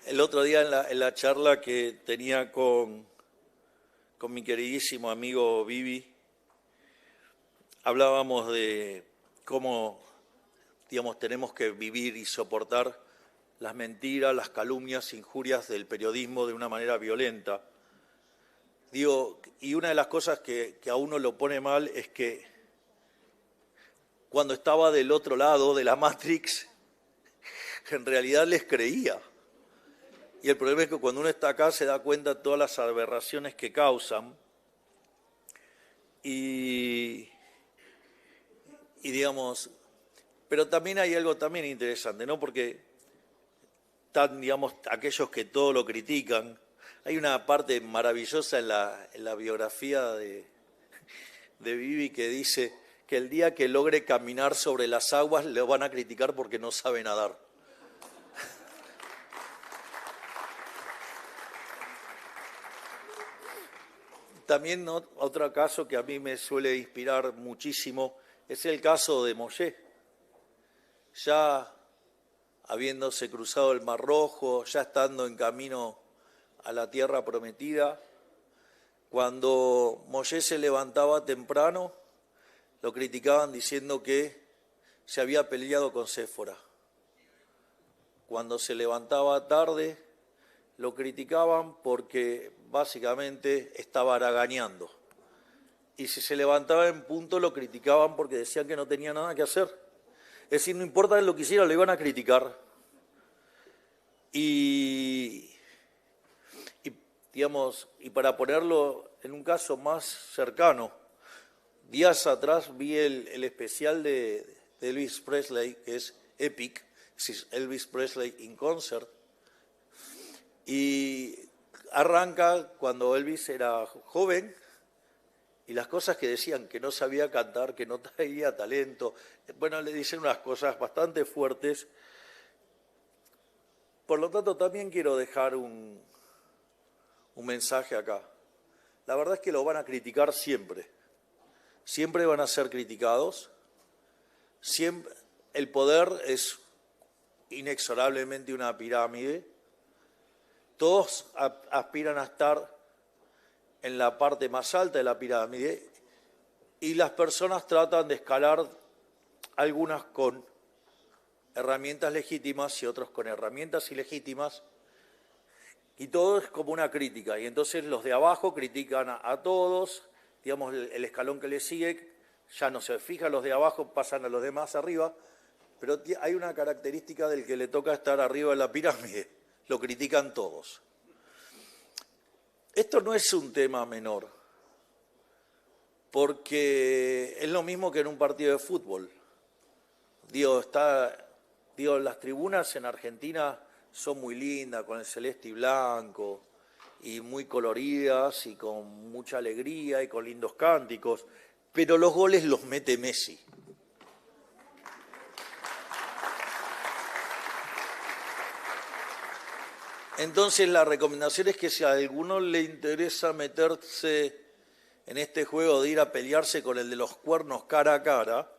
El otro día en la charla que tenía con mi queridísimo amigo Vivi, hablábamos de cómo, tenemos que vivir y soportar las mentiras, las calumnias, injurias del periodismo de una manera violenta. Y una de las cosas que a uno lo pone mal es que cuando estaba del otro lado de la Matrix, en realidad les creía. Y el problema es que cuando uno está acá se da cuenta de todas las aberraciones que causan pero también hay algo también interesante, ¿no? Porque están, aquellos que todo lo critican. Hay una parte maravillosa en la biografía de Vivi que dice que el día que logre caminar sobre las aguas le van a criticar porque no sabe nadar. También otro caso que a mí me suele inspirar muchísimo es el caso de Moshe. Ya habiéndose cruzado el Mar Rojo, ya estando en camino a la tierra prometida, cuando Moshe se levantaba temprano, lo criticaban diciendo que se había peleado con Séfora. Cuando se levantaba tarde, lo criticaban porque básicamente estaba haraganeando. Y si se levantaba en punto, lo criticaban porque decían que no tenía nada que hacer. Es decir, no importa lo que hiciera, lo iban a criticar. Y para ponerlo en un caso más cercano, días atrás vi el especial de Elvis Presley, que es Epic, es Elvis Presley in Concert, y arranca cuando Elvis era joven y las cosas que decían, que no sabía cantar, que no traía talento, bueno, le dicen unas cosas bastante fuertes. Por lo tanto, también quiero dejar un mensaje acá. La verdad es que lo van a criticar siempre. Siempre van a ser criticados. Siempre, el poder es inexorablemente una pirámide. Todos aspiran a estar en la parte más alta de la pirámide y las personas tratan de escalar, algunas con herramientas legítimas y otros con herramientas ilegítimas, y todo es como una crítica. Y entonces los de abajo critican a todos, el escalón que le sigue, ya no se fijan los de abajo, pasan a los demás arriba, pero hay una característica del que le toca estar arriba de la pirámide, lo critican todos. Esto no es un tema menor, porque es lo mismo que en un partido de fútbol. Las tribunas en Argentina son muy lindas, con el celeste y blanco, y muy coloridas, y con mucha alegría, y con lindos cánticos, pero los goles los mete Messi. Entonces la recomendación es que si a alguno le interesa meterse en este juego de ir a pelearse con el de los cuernos cara a cara,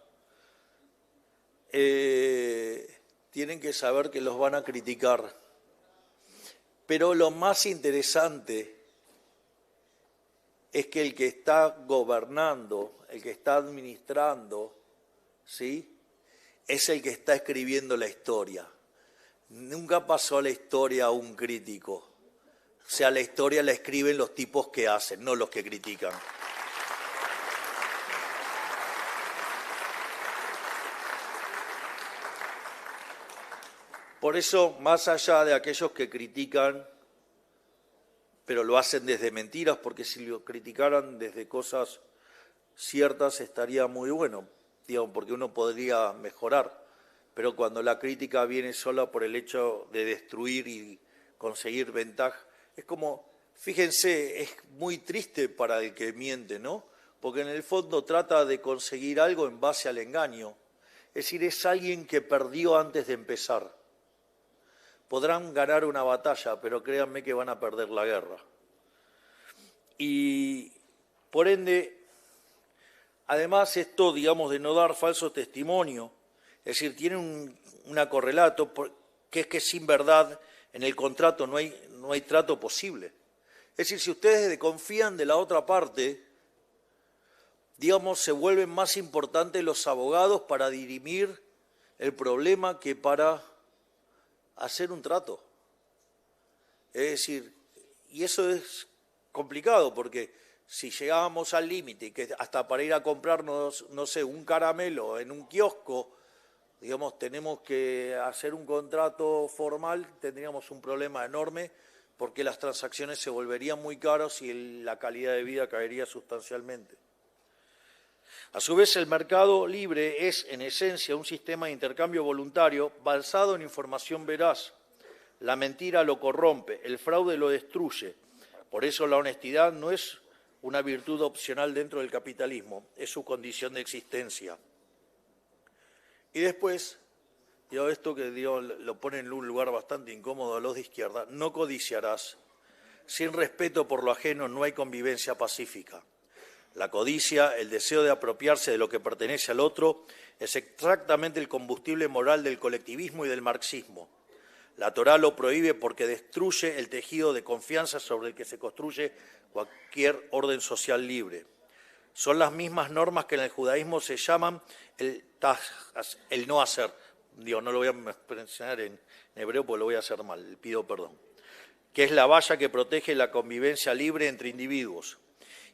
tienen que saber que los van a criticar. Pero lo más interesante es que el que está gobernando, el que está administrando, ¿sí?, es el que está escribiendo la historia. Nunca pasó a la historia a un crítico. O sea, la historia la escriben los tipos que hacen, no los que critican. Por eso, más allá de aquellos que critican, pero lo hacen desde mentiras, porque si lo criticaran desde cosas ciertas estaría muy bueno, digamos, porque uno podría mejorar. Pero cuando la crítica viene sola por el hecho de destruir y conseguir ventaja, es como, fíjense, es muy triste para el que miente, ¿no? Porque en el fondo trata de conseguir algo en base al engaño. Es decir, es alguien que perdió antes de empezar. Podrán ganar una batalla, pero créanme que van a perder la guerra. Y por ende, además esto, digamos, de no dar falso testimonio, es decir, tiene un correlato, que es que sin verdad en el contrato no hay trato posible. Es decir, si ustedes desconfían de la otra parte, digamos, se vuelven más importantes los abogados para dirimir el problema que para hacer un trato. Es decir, y eso es complicado porque si llegábamos al límite, que hasta para ir a comprarnos, no sé, un caramelo en un kiosco, digamos, tenemos que hacer un contrato formal, tendríamos un problema enorme porque las transacciones se volverían muy caras y la calidad de vida caería sustancialmente. A su vez, el mercado libre es, en esencia, un sistema de intercambio voluntario basado en información veraz. La mentira lo corrompe, el fraude lo destruye. Por eso la honestidad no es una virtud opcional dentro del capitalismo, es su condición de existencia. Y después, digo, esto que digo, lo pone en un lugar bastante incómodo a los de izquierda, no codiciarás. Sin respeto por lo ajeno no hay convivencia pacífica. La codicia, el deseo de apropiarse de lo que pertenece al otro, es exactamente el combustible moral del colectivismo y del marxismo. La Torá lo prohíbe porque destruye el tejido de confianza sobre el que se construye cualquier orden social libre. Son las mismas normas que en el judaísmo se llaman el no hacer. Digo, no lo voy a mencionar en hebreo porque lo voy a hacer mal, pido perdón. Que es la valla que protege la convivencia libre entre individuos.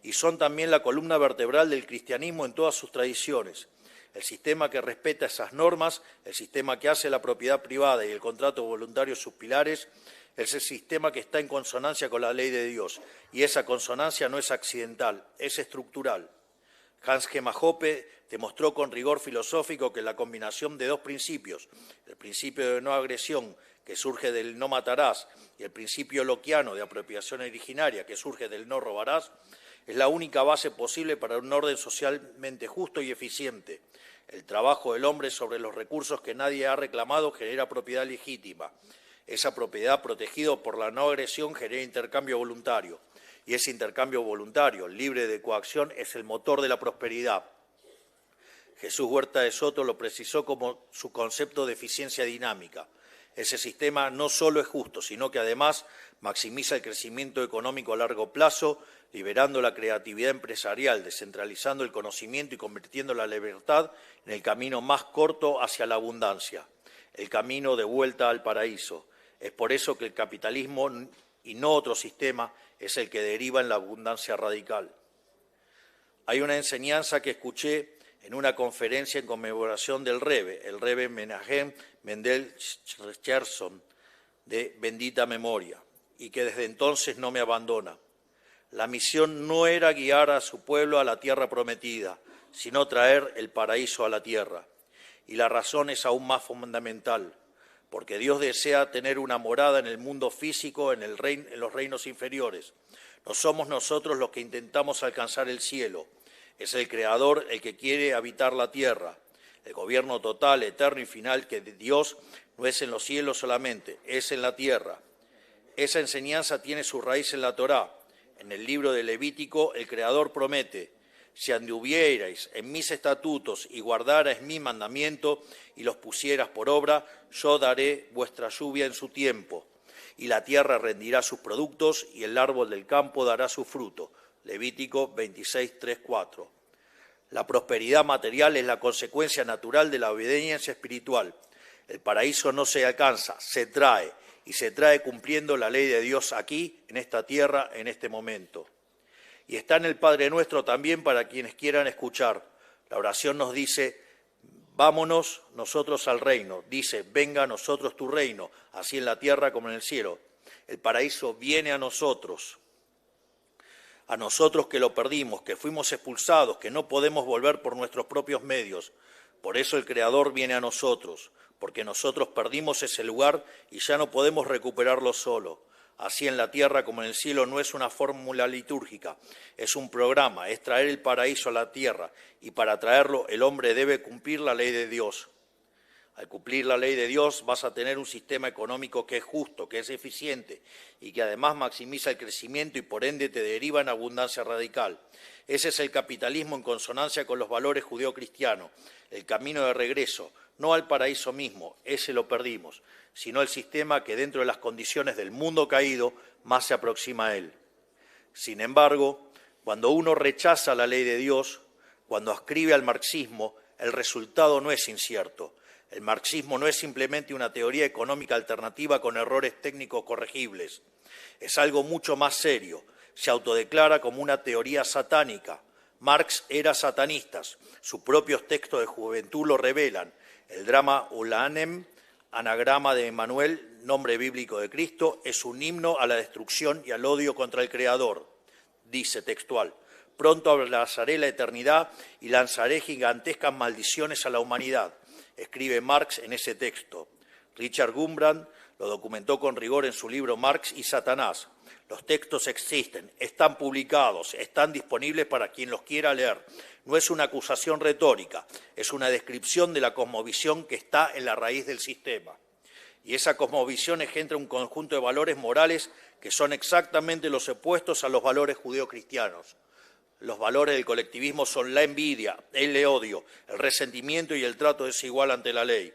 Y son también la columna vertebral del cristianismo en todas sus tradiciones. El sistema que respeta esas normas, el sistema que hace la propiedad privada y el contrato voluntario sus pilares, es el sistema que está en consonancia con la ley de Dios. Y esa consonancia no es accidental, es estructural. Hans Gemma Hoppe demostró con rigor filosófico que la combinación de dos principios, el principio de no agresión, que surge del no matarás, y el principio lockeano de apropiación originaria, que surge del no robarás, es la única base posible para un orden socialmente justo y eficiente. El trabajo del hombre sobre los recursos que nadie ha reclamado genera propiedad legítima. Esa propiedad protegida por la no agresión genera intercambio voluntario. Y ese intercambio voluntario, libre de coacción, es el motor de la prosperidad. Jesús Huerta de Soto lo precisó como su concepto de eficiencia dinámica. Ese sistema no solo es justo, sino que además maximiza el crecimiento económico a largo plazo, liberando la creatividad empresarial, descentralizando el conocimiento y convirtiendo la libertad en el camino más corto hacia la abundancia, el camino de vuelta al paraíso. Es por eso que el capitalismo y no otro sistema es el que deriva en la abundancia radical. Hay una enseñanza que escuché en una conferencia en conmemoración del Rebbe, el Rebbe Menachem Mendel Cherson, de bendita memoria, y que desde entonces no me abandona. La misión no era guiar a su pueblo a la tierra prometida, sino traer el paraíso a la tierra. Y la razón es aún más fundamental, porque Dios desea tener una morada en el mundo físico, en los reinos inferiores. No somos nosotros los que intentamos alcanzar el cielo, es el Creador el que quiere habitar la tierra. El gobierno total, eterno y final que de Dios no es en los cielos solamente, es en la tierra. Esa enseñanza tiene su raíz en la Torá. En el libro de Levítico, el Creador promete: si anduvierais en mis estatutos y guardarais mi mandamiento y los pusieras por obra, yo daré vuestra lluvia en su tiempo, y la tierra rendirá sus productos y el árbol del campo dará su fruto. Levítico 26, 3, 4. La prosperidad material es la consecuencia natural de la obediencia espiritual. El paraíso no se alcanza, se trae, y se trae cumpliendo la ley de Dios aquí, en esta tierra, en este momento. Y está en el Padre Nuestro también para quienes quieran escuchar. La oración nos dice: vámonos nosotros al reino. Dice: venga a nosotros tu reino, así en la tierra como en el cielo. El paraíso viene a nosotros que lo perdimos, que fuimos expulsados, que no podemos volver por nuestros propios medios. Por eso el Creador viene a nosotros, porque nosotros perdimos ese lugar y ya no podemos recuperarlo solo. Así en la tierra como en el cielo no es una fórmula litúrgica, es un programa, es traer el paraíso a la tierra, y para traerlo el hombre debe cumplir la ley de Dios. Al cumplir la ley de Dios vas a tener un sistema económico que es justo, que es eficiente y que además maximiza el crecimiento y por ende te deriva en abundancia radical. Ese es el capitalismo en consonancia con los valores judeo-cristianos, el camino de regreso, no al paraíso mismo, ese lo perdimos, sino el sistema que dentro de las condiciones del mundo caído más se aproxima a él. Sin embargo, cuando uno rechaza la ley de Dios, cuando ascribe al marxismo, el resultado no es incierto. El marxismo no es simplemente una teoría económica alternativa con errores técnicos corregibles. Es algo mucho más serio. Se autodeclara como una teoría satánica. Marx era satanista. Sus propios textos de juventud lo revelan. El drama Ulanem, anagrama de Emmanuel, nombre bíblico de Cristo, es un himno a la destrucción y al odio contra el Creador. Dice textual: pronto abrazaré la eternidad y lanzaré gigantescas maldiciones a la humanidad. Escribe Marx en ese texto. Richard Gumbrand lo documentó con rigor en su libro Marx y Satanás. Los textos existen, están publicados, están disponibles para quien los quiera leer. No es una acusación retórica, es una descripción de la cosmovisión que está en la raíz del sistema. Y esa cosmovisión engendra un conjunto de valores morales que son exactamente los opuestos a los valores judeocristianos. Los valores del colectivismo son la envidia, el odio, el resentimiento y el trato desigual ante la ley.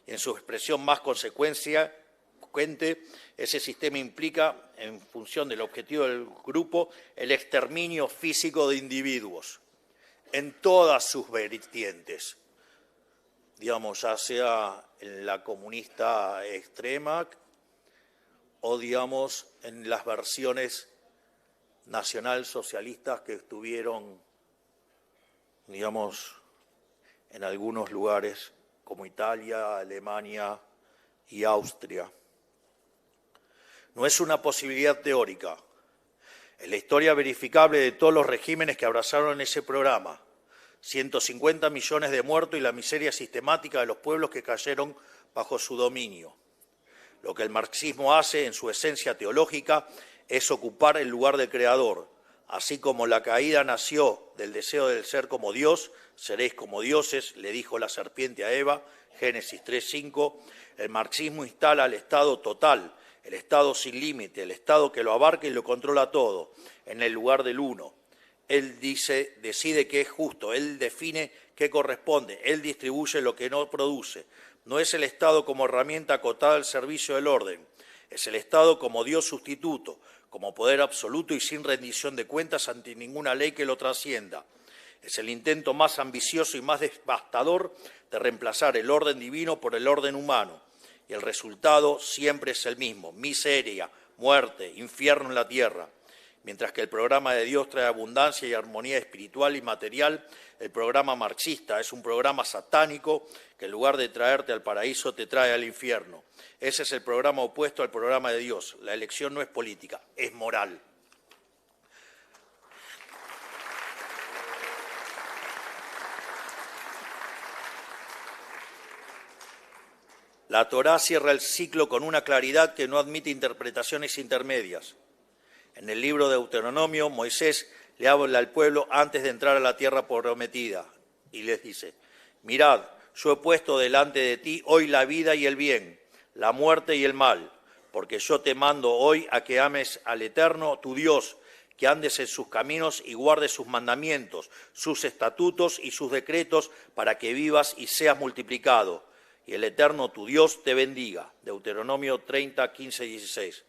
Y en su expresión más consecuente, ese sistema implica, en función del objetivo del grupo, el exterminio físico de individuos, en todas sus vertientes, digamos, ya sea en la comunista extrema o, digamos, en las versiones nacionalsocialistas que estuvieron, digamos, en algunos lugares como Italia, Alemania y Austria. No es una posibilidad teórica. Es la historia verificable de todos los regímenes que abrazaron ese programa. 150 millones de muertos y la miseria sistemática de los pueblos que cayeron bajo su dominio. Lo que el marxismo hace en su esencia teológica es ocupar el lugar del Creador. Así como la caída nació del deseo de ser como Dios, seréis como dioses, le dijo la serpiente a Eva, Génesis 3:5, el marxismo instala el Estado total, el Estado sin límite, el Estado que lo abarca y lo controla todo, en el lugar del uno. Él decide qué es justo, él define qué corresponde, él distribuye lo que no produce. No es el Estado como herramienta acotada al servicio del orden, es el Estado como Dios sustituto, como poder absoluto y sin rendición de cuentas ante ninguna ley que lo trascienda. Es el intento más ambicioso y más devastador de reemplazar el orden divino por el orden humano. Y el resultado siempre es el mismo: miseria, muerte, infierno en la tierra. Mientras que el programa de Dios trae abundancia y armonía espiritual y material, el programa marxista es un programa satánico que en lugar de traerte al paraíso te trae al infierno. Ese es el programa opuesto al programa de Dios. La elección no es política, es moral. La Torá cierra el ciclo con una claridad que no admite interpretaciones intermedias. En el libro de Deuteronomio, Moisés le habla al pueblo antes de entrar a la tierra prometida y les dice: mirad, yo he puesto delante de ti hoy la vida y el bien, la muerte y el mal. porque yo te mando hoy a que ames al Eterno, tu Dios, que andes en sus caminos y guardes sus mandamientos, sus estatutos y sus decretos, para que vivas y seas multiplicado. Y el Eterno, tu Dios, te bendiga. Deuteronomio 30, 15 y 16.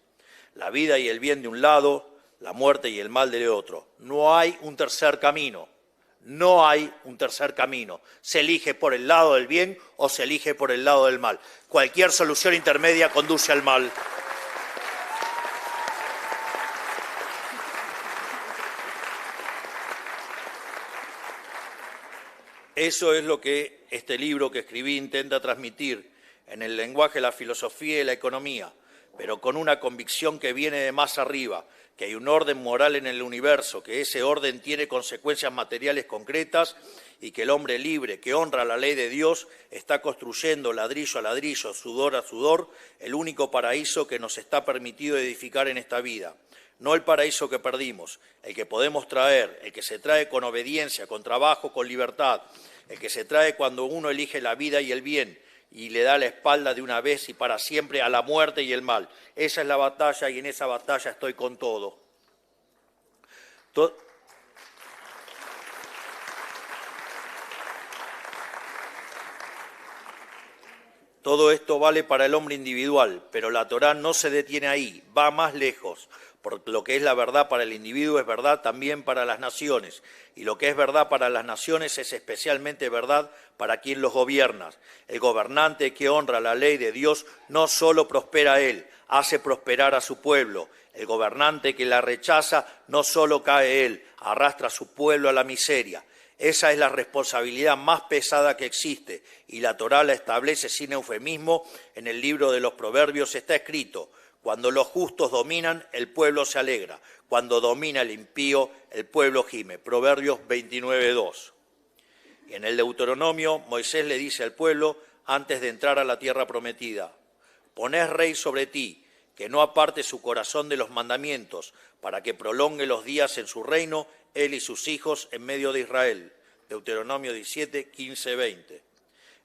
La vida y el bien de un lado, la muerte y el mal del otro. No hay un tercer camino. No hay un tercer camino. Se elige por el lado del bien o se elige por el lado del mal. Cualquier solución intermedia conduce al mal. Eso es lo que este libro que escribí intenta transmitir en el lenguaje, la filosofía y la economía, pero con una convicción que viene de más arriba, que hay un orden moral en el universo, que ese orden tiene consecuencias materiales concretas y que el hombre libre, que honra la ley de Dios, está construyendo ladrillo a ladrillo, sudor a sudor, el único paraíso que nos está permitido edificar en esta vida. No el paraíso que perdimos, el que podemos traer, el que se trae con obediencia, con trabajo, con libertad, el que se trae cuando uno elige la vida y el bien y le da la espalda de una vez y para siempre a la muerte y el mal. Esa es la batalla y en esa batalla estoy con todo. Todo esto vale para el hombre individual, pero la Torá no se detiene ahí, va más lejos. Por lo que es la verdad para el individuo es verdad también para las naciones, y lo que es verdad para las naciones es especialmente verdad para quien los gobierna. El gobernante que honra la ley de Dios no solo prospera a él, hace prosperar a su pueblo. El gobernante que la rechaza no solo cae él, arrastra a su pueblo a la miseria. Esa es la responsabilidad más pesada que existe, y la Torá la establece sin eufemismo. En el libro de los Proverbios está escrito: cuando los justos dominan, el pueblo se alegra. Cuando domina el impío, el pueblo gime. Proverbios 29:2. Y en el Deuteronomio, Moisés le dice al pueblo, antes de entrar a la tierra prometida: poned rey sobre ti, que no aparte su corazón de los mandamientos, para que prolongue los días en su reino, él y sus hijos en medio de Israel. Deuteronomio 17, 15, 20.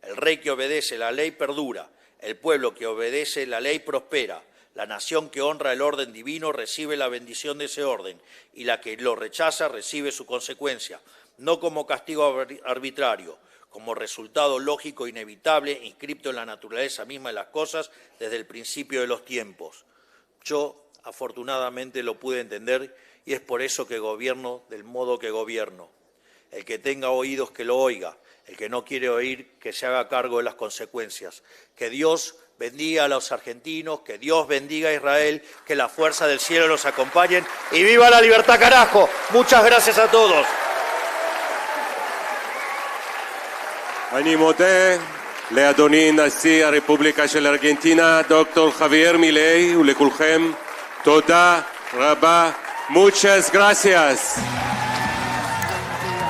El rey que obedece la ley perdura, el pueblo que obedece la ley prospera. La nación que honra el orden divino recibe la bendición de ese orden, y la que lo rechaza recibe su consecuencia, no como castigo arbitrario, como resultado lógico inevitable, inscripto en la naturaleza misma de las cosas desde el principio de los tiempos. Yo, afortunadamente, lo pude entender y es por eso que gobierno del modo que gobierno. El que tenga oídos que lo oiga, el que no quiere oír que se haga cargo de las consecuencias. Que Dios bendiga a los argentinos, que Dios bendiga a Israel, que la fuerza del cielo los acompañen y ¡viva la libertad, carajo! Muchas gracias a todos. אני מודה לאדוני נשיא הרפובליקה של ארגנטינה, דוקטור חבייר מילאי, ולכולכם תודה רבה. Muchas gracias.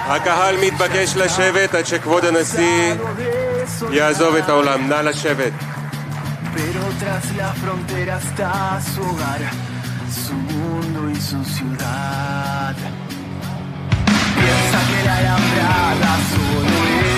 הקהל מתבקש לשבת עד שכבוד הנשיא יעזוב את האולם. נא לשבת. Pero tras la frontera está su hogar, su mundo y su ciudad. Piensa que la alambrada solo es